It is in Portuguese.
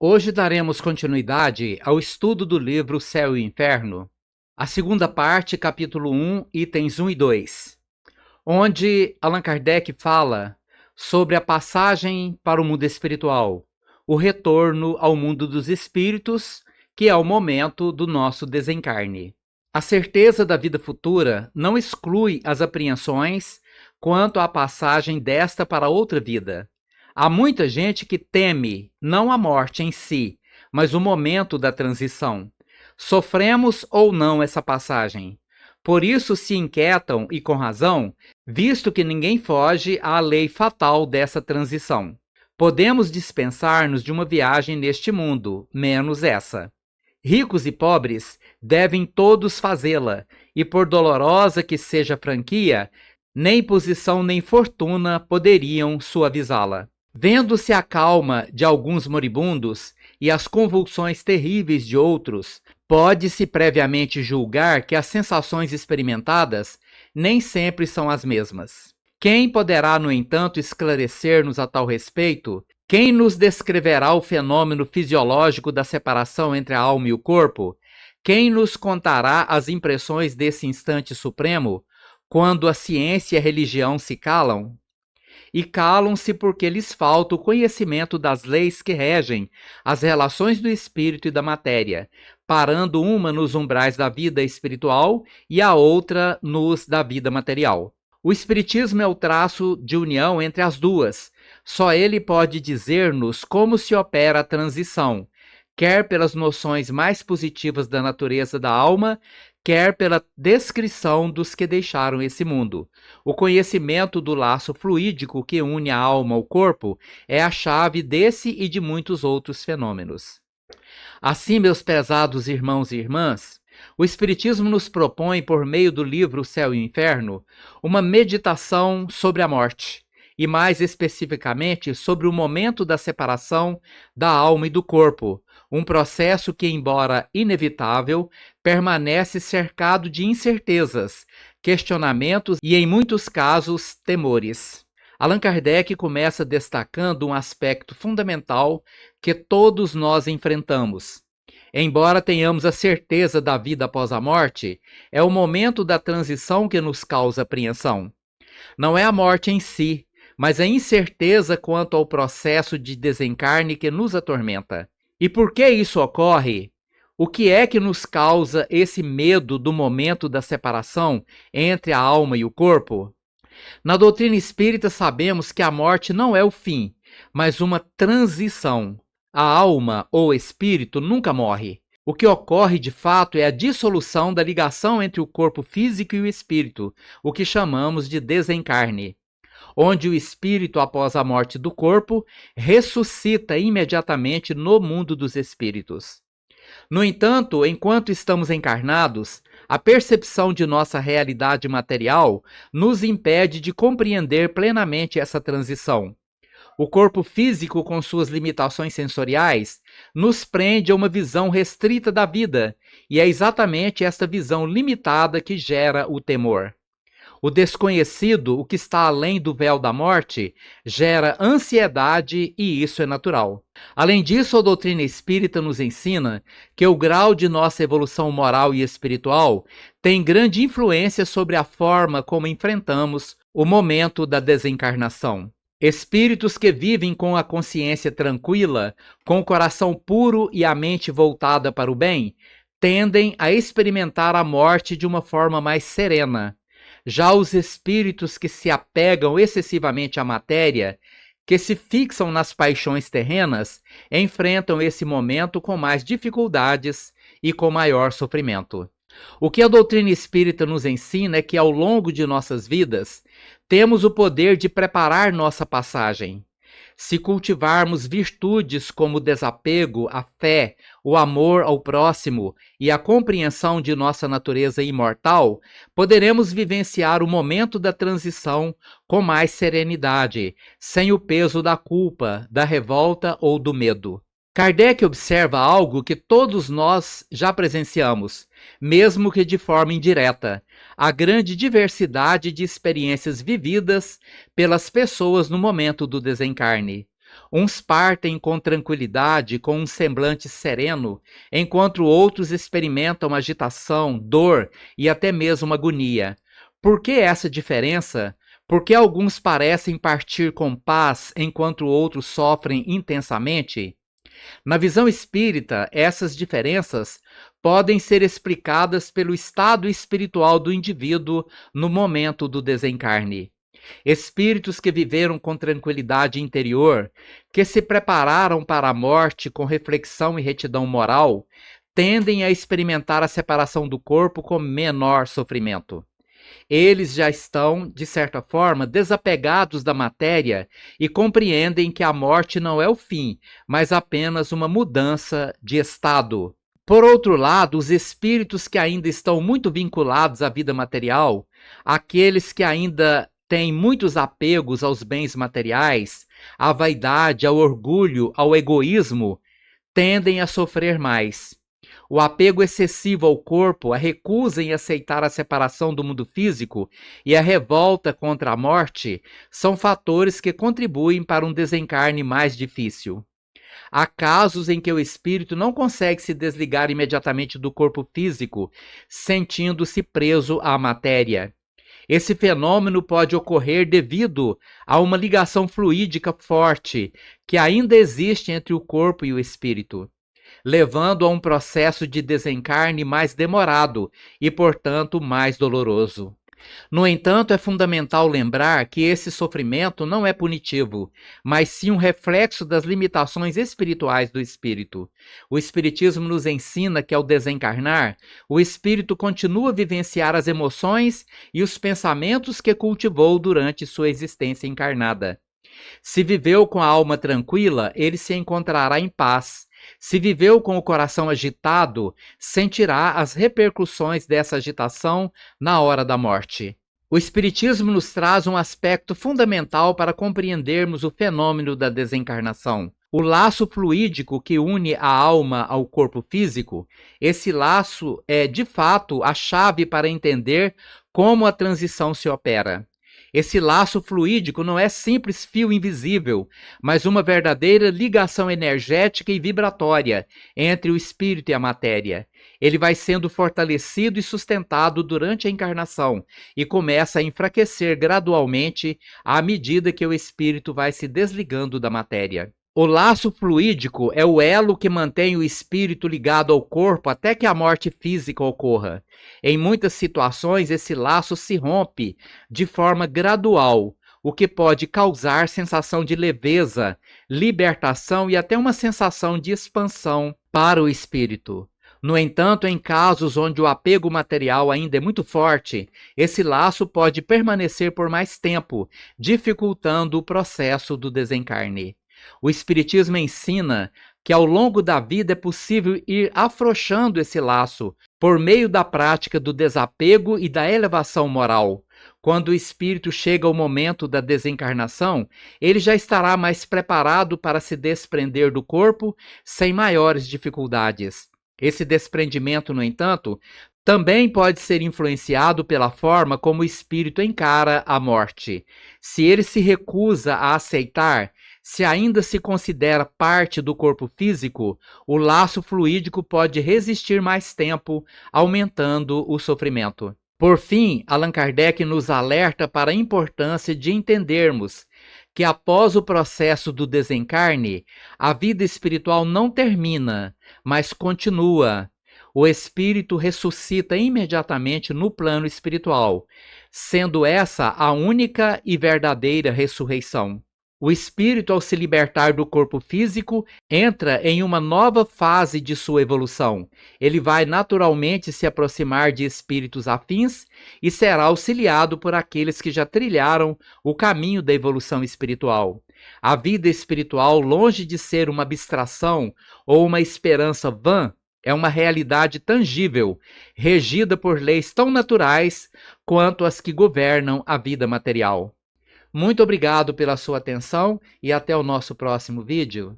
Hoje daremos continuidade ao estudo do livro Céu e Inferno, a segunda parte, capítulo 1, itens 1 e 2, onde Allan Kardec fala sobre a passagem para o mundo espiritual, o retorno ao mundo dos espíritos, que é o momento do nosso desencarne. A certeza da vida futura não exclui as apreensões quanto à passagem desta para outra vida. Há muita gente que teme não a morte em si, mas o momento da transição. Sofremos ou não essa passagem. Por isso se inquietam, e com razão, visto que ninguém foge à lei fatal dessa transição. Podemos dispensar-nos de uma viagem neste mundo, menos essa. Ricos e pobres devem todos fazê-la, e por dolorosa que seja a franquia, nem posição nem fortuna poderiam suavizá-la. Vendo-se a calma de alguns moribundos e as convulsões terríveis de outros, pode-se previamente julgar que as sensações experimentadas nem sempre são as mesmas. Quem poderá, no entanto, esclarecer-nos a tal respeito? Quem nos descreverá o fenômeno fisiológico da separação entre a alma e o corpo? Quem nos contará as impressões desse instante supremo, quando a ciência e a religião se calam? E calam-se porque lhes falta o conhecimento das leis que regem as relações do espírito e da matéria, parando uma nos umbrais da vida espiritual e a outra nos da vida material. O espiritismo é o traço de união entre as duas. Só ele pode dizer-nos como se opera a transição, quer pelas noções mais positivas da natureza da alma, quer pela descrição dos que deixaram esse mundo. O conhecimento do laço fluídico que une a alma ao corpo é a chave desse e de muitos outros fenômenos. Assim, meus prezados irmãos e irmãs, o Espiritismo nos propõe, por meio do livro Céu e Inferno, uma meditação sobre a morte, e mais especificamente sobre o momento da separação da alma e do corpo, um processo que, embora inevitável, permanece cercado de incertezas, questionamentos e, em muitos casos, temores. Allan Kardec começa destacando um aspecto fundamental que todos nós enfrentamos. Embora tenhamos a certeza da vida após a morte, é o momento da transição que nos causa apreensão. Não é a morte em si, mas a incerteza quanto ao processo de desencarne que nos atormenta. E por que isso ocorre? O que é que nos causa esse medo do momento da separação entre a alma e o corpo? Na doutrina espírita sabemos que a morte não é o fim, mas uma transição. A alma ou espírito nunca morre. O que ocorre de fato é a dissolução da ligação entre o corpo físico e o espírito, o que chamamos de desencarne, onde o espírito, após a morte do corpo, ressuscita imediatamente no mundo dos espíritos. No entanto, enquanto estamos encarnados, a percepção de nossa realidade material nos impede de compreender plenamente essa transição. O corpo físico, com suas limitações sensoriais, nos prende a uma visão restrita da vida, e é exatamente esta visão limitada que gera o temor. O desconhecido, o que está além do véu da morte, gera ansiedade, e isso é natural. Além disso, a doutrina espírita nos ensina que o grau de nossa evolução moral e espiritual tem grande influência sobre a forma como enfrentamos o momento da desencarnação. Espíritos que vivem com a consciência tranquila, com o coração puro e a mente voltada para o bem, tendem a experimentar a morte de uma forma mais serena. Já os espíritos que se apegam excessivamente à matéria, que se fixam nas paixões terrenas, enfrentam esse momento com mais dificuldades e com maior sofrimento. O que a doutrina espírita nos ensina é que, ao longo de nossas vidas, temos o poder de preparar nossa passagem. Se cultivarmos virtudes como o desapego, a fé, o amor ao próximo e a compreensão de nossa natureza imortal, poderemos vivenciar o momento da transição com mais serenidade, sem o peso da culpa, da revolta ou do medo. Kardec observa algo que todos nós já presenciamos, mesmo que de forma indireta: a grande diversidade de experiências vividas pelas pessoas no momento do desencarne. Uns partem com tranquilidade, com um semblante sereno, enquanto outros experimentam agitação, dor e até mesmo agonia. Por que essa diferença? Porque alguns parecem partir com paz, enquanto outros sofrem intensamente? Na visão espírita, essas diferenças podem ser explicadas pelo estado espiritual do indivíduo no momento do desencarne. Espíritos que viveram com tranquilidade interior, que se prepararam para a morte com reflexão e retidão moral, tendem a experimentar a separação do corpo com menor sofrimento. Eles já estão, de certa forma, desapegados da matéria e compreendem que a morte não é o fim, mas apenas uma mudança de estado. Por outro lado, os espíritos que ainda estão muito vinculados à vida material, aqueles que ainda têm muitos apegos aos bens materiais, à vaidade, ao orgulho, ao egoísmo, tendem a sofrer mais. O apego excessivo ao corpo, a recusa em aceitar a separação do mundo físico e a revolta contra a morte são fatores que contribuem para um desencarne mais difícil. Há casos em que o espírito não consegue se desligar imediatamente do corpo físico, sentindo-se preso à matéria. Esse fenômeno pode ocorrer devido a uma ligação fluídica forte que ainda existe entre o corpo e o espírito, levando a um processo de desencarne mais demorado e, portanto, mais doloroso. No entanto, é fundamental lembrar que esse sofrimento não é punitivo, mas sim um reflexo das limitações espirituais do espírito. O Espiritismo nos ensina que, ao desencarnar, o espírito continua a vivenciar as emoções e os pensamentos que cultivou durante sua existência encarnada. Se viveu com a alma tranquila, ele se encontrará em paz. Se viveu com o coração agitado, sentirá as repercussões dessa agitação na hora da morte. O Espiritismo nos traz um aspecto fundamental para compreendermos o fenômeno da desencarnação. O laço fluídico que une a alma ao corpo físico, esse laço é, de fato, a chave para entender como a transição se opera. Esse laço fluídico não é simples fio invisível, mas uma verdadeira ligação energética e vibratória entre o espírito e a matéria. Ele vai sendo fortalecido e sustentado durante a encarnação e começa a enfraquecer gradualmente à medida que o espírito vai se desligando da matéria. O laço fluídico é o elo que mantém o espírito ligado ao corpo até que a morte física ocorra. Em muitas situações, esse laço se rompe de forma gradual, o que pode causar sensação de leveza, libertação e até uma sensação de expansão para o espírito. No entanto, em casos onde o apego material ainda é muito forte, esse laço pode permanecer por mais tempo, dificultando o processo do desencarne. O Espiritismo ensina que ao longo da vida é possível ir afrouxando esse laço por meio da prática do desapego e da elevação moral. Quando o espírito chega ao momento da desencarnação, ele já estará mais preparado para se desprender do corpo sem maiores dificuldades. Esse desprendimento, no entanto, também pode ser influenciado pela forma como o espírito encara a morte. Se ele se recusa a aceitar, se ainda se considera parte do corpo físico, o laço fluídico pode resistir mais tempo, aumentando o sofrimento. Por fim, Allan Kardec nos alerta para a importância de entendermos que após o processo do desencarne, a vida espiritual não termina, mas continua. O espírito ressuscita imediatamente no plano espiritual, sendo essa a única e verdadeira ressurreição. O espírito, ao se libertar do corpo físico, entra em uma nova fase de sua evolução. Ele vai naturalmente se aproximar de espíritos afins e será auxiliado por aqueles que já trilharam o caminho da evolução espiritual. A vida espiritual, longe de ser uma abstração ou uma esperança vã, é uma realidade tangível, regida por leis tão naturais quanto as que governam a vida material. Muito obrigado pela sua atenção e até o nosso próximo vídeo.